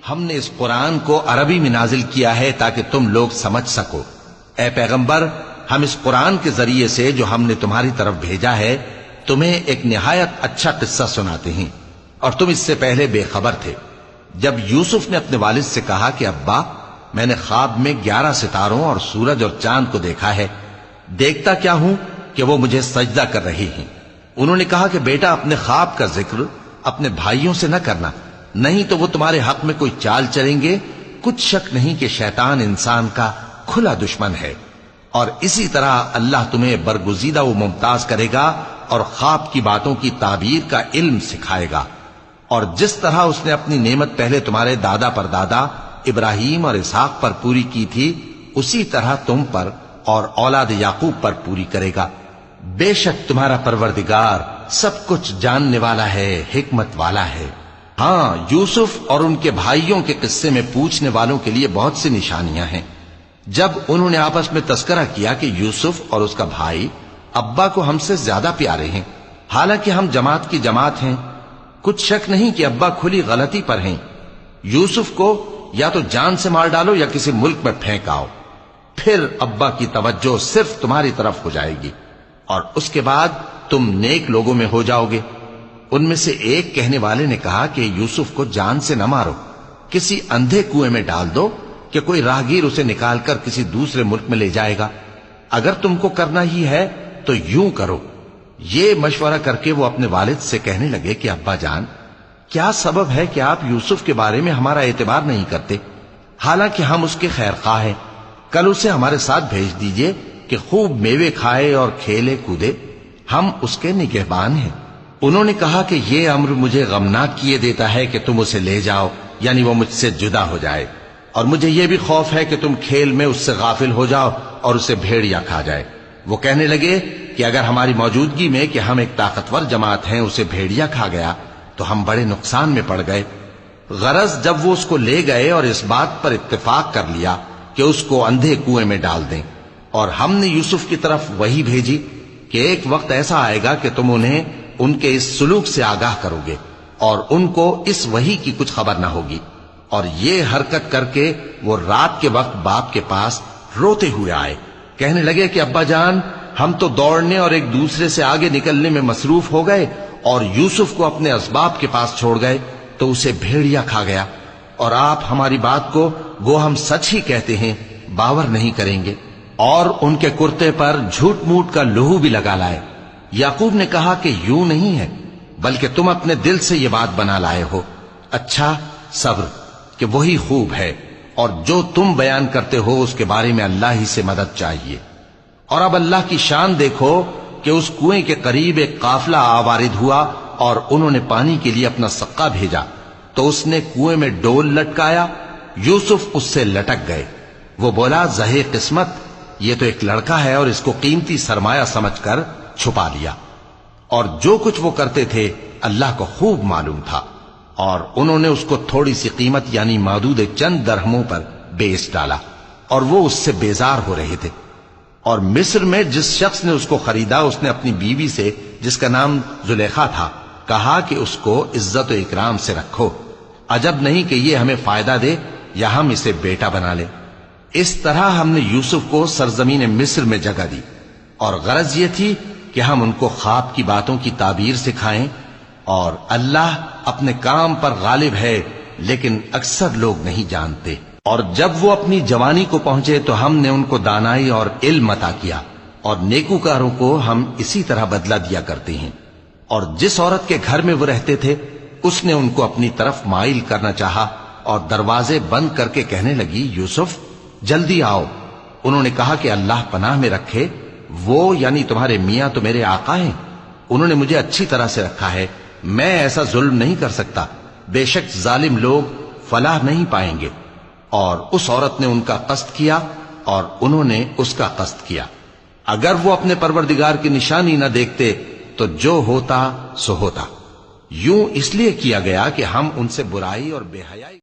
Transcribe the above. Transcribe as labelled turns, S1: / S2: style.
S1: ہم نے اس قرآن کو عربی میں نازل کیا ہے تاکہ تم لوگ سمجھ سکو۔ اے پیغمبر، ہم اس قرآن کے ذریعے سے جو ہم نے تمہاری طرف بھیجا ہے تمہیں ایک نہایت اچھا قصہ سناتے ہیں، اور تم اس سے پہلے بے خبر تھے۔ جب یوسف نے اپنے والد سے کہا کہ ابا، میں نے خواب میں 11 ستاروں اور سورج اور چاند کو دیکھا ہے، دیکھتا کیا ہوں کہ وہ مجھے سجدہ کر رہی ہیں۔ انہوں نے کہا کہ بیٹا، اپنے خواب کا ذکر اپنے بھائیوں سے نہ کرنا، نہیں تو وہ تمہارے حق میں کوئی چال چلیں گے۔ کچھ شک نہیں کہ شیطان انسان کا کھلا دشمن ہے، اور اسی طرح اللہ تمہیں برگزیدہ و ممتاز کرے گا اور خواب کی باتوں کی تعبیر کا علم سکھائے گا۔ اور جس طرح اس نے اپنی نعمت پہلے تمہارے دادا پر دادا ابراہیم اور اسحاق پر پوری کی تھی، اسی طرح تم پر اور اولاد یعقوب پر پوری کرے گا۔ بے شک تمہارا پروردگار سب کچھ جاننے والا ہے، حکمت والا ہے۔ ہاں، یوسف اور ان کے بھائیوں کے قصے میں پوچھنے والوں کے لیے بہت سی نشانیاں ہیں۔ جب انہوں نے آپس میں تذکرہ کیا کہ یوسف اور اس کا بھائی ابا کو ہم سے زیادہ پیارے ہیں، حالانکہ ہم جماعت کی جماعت ہیں، کچھ شک نہیں کہ ابا کھلی غلطی پر ہیں۔ یوسف کو یا تو جان سے مار ڈالو یا کسی ملک میں پھینک آؤ، پھر ابا کی توجہ صرف تمہاری طرف ہو جائے گی، اور اس کے بعد تم نیک لوگوں میں ہو جاؤ گے۔ ان میں سے ایک کہنے والے نے کہا کہ یوسف کو جان سے نہ مارو، کسی اندھے کنویں میں ڈال دو کہ کوئی راہگیر اسے نکال کر کسی دوسرے ملک میں لے جائے گا۔ اگر تم کو کرنا ہی ہے تو یوں کرو۔ یہ مشورہ کر کے وہ اپنے والد سے کہنے لگے کہ ابا جان، کیا سبب ہے کہ آپ یوسف کے بارے میں ہمارا اعتبار نہیں کرتے، حالانکہ ہم اس کے خیر خواہ ہیں؟ کل اسے ہمارے ساتھ بھیج دیجئے کہ خوب میوے کھائے اور کھیلے کودے، ہم اس کے نگہبان ہیں۔ انہوں نے کہا کہ یہ امر مجھے غمناک کیے دیتا ہے کہ تم اسے لے جاؤ، یعنی وہ مجھ سے جدا ہو جائے، اور مجھے یہ بھی خوف ہے کہ تم کھیل میں اس سے غافل ہو جاؤ اور اسے بھیڑیا کھا جائے۔ وہ کہنے لگے کہ اگر ہماری موجودگی میں کہ ہم ایک طاقتور جماعت ہیں اسے بھیڑیا کھا گیا تو ہم بڑے نقصان میں پڑ گئے۔ غرض جب وہ اس کو لے گئے اور اس بات پر اتفاق کر لیا کہ اس کو اندھے کنویں میں ڈال دیں، اور ہم نے یوسف کی طرف وحی بھیجی کہ ایک وقت ایسا آئے گا کہ تم انہیں ان کے اس سلوک سے آگاہ کرو گے، اور ان کو اس وحی کی کچھ خبر نہ ہوگی۔ اور یہ حرکت کر کے وہ رات کے وقت باپ کے پاس روتے ہوئے آئے، کہنے لگے کہ ابا جان، ہم تو دوڑنے اور ایک دوسرے سے آگے نکلنے میں مصروف ہو گئے اور یوسف کو اپنے اسباب کے پاس چھوڑ گئے تو اسے بھیڑیا کھا گیا، اور آپ ہماری بات کو گو ہم سچ ہی کہتے ہیں باور نہیں کریں گے۔ اور ان کے کرتے پر جھوٹ موٹ کا لہو بھی لگا لائے۔ یعقوب نے کہا کہ یوں نہیں ہے، بلکہ تم اپنے دل سے یہ بات بنا لائے ہو۔ اچھا، صبر کہ وہی خوب ہے، اور جو تم بیان کرتے ہو اس کے بارے میں اللہ ہی سے مدد چاہیے۔ اور اب اللہ کی شان دیکھو کہ اس کنویں کے قریب ایک قافلہ آوارد ہوا اور انہوں نے پانی کے لیے اپنا سقا بھیجا، تو اس نے کنویں میں ڈول لٹکایا، یوسف اس سے لٹک گئے۔ وہ بولا، زہے قسمت، یہ تو ایک لڑکا ہے، اور اس کو قیمتی سرمایہ سمجھ کر چھپا لیا۔ اور جو کچھ وہ کرتے تھے اللہ کو خوب معلوم تھا، اور انہوں نے اس کو تھوڑی سی قیمت یعنی معدود چند درہموں پر بیچ ڈالا، اور وہ اس سے بیزار ہو رہے تھے۔ اور مصر میں جس شخص نے اس کو خریدا، اس نے اپنی بیوی سے جس کا نام زلیخا تھا کہا کہ اس کو عزت و اکرام سے رکھو، عجب نہیں کہ یہ ہمیں فائدہ دے یا ہم اسے بیٹا بنا لیں۔ اس طرح ہم نے یوسف کو سرزمین مصر میں جگہ دی، اور غرض یہ تھی کہ ہم ان کو خواب کی باتوں کی تعبیر سکھائیں۔ اور اللہ اپنے کام پر غالب ہے، لیکن اکثر لوگ نہیں جانتے۔ اور جب وہ اپنی جوانی کو پہنچے تو ہم نے ان کو دانائی اور علم عطا کیا، اور نیکوکاروں کو ہم اسی طرح بدلہ دیا کرتے ہیں۔ اور جس عورت کے گھر میں وہ رہتے تھے اس نے ان کو اپنی طرف مائل کرنا چاہا، اور دروازے بند کر کے کہنے لگی، یوسف جلدی آؤ۔ انہوں نے کہا کہ اللہ پناہ میں رکھے، وہ یعنی تمہارے میاں تو میرے آقا ہیں، انہوں نے مجھے اچھی طرح سے رکھا ہے، میں ایسا ظلم نہیں کر سکتا، بے شک ظالم لوگ فلاح نہیں پائیں گے۔ اور اس عورت نے ان کا قصد کیا اور انہوں نے اس کا قصد کیا۔ اگر وہ اپنے پروردگار کی نشانی نہ دیکھتے تو جو ہوتا سو ہوتا۔ یوں اس لیے کیا گیا کہ ہم ان سے برائی اور بے حیائی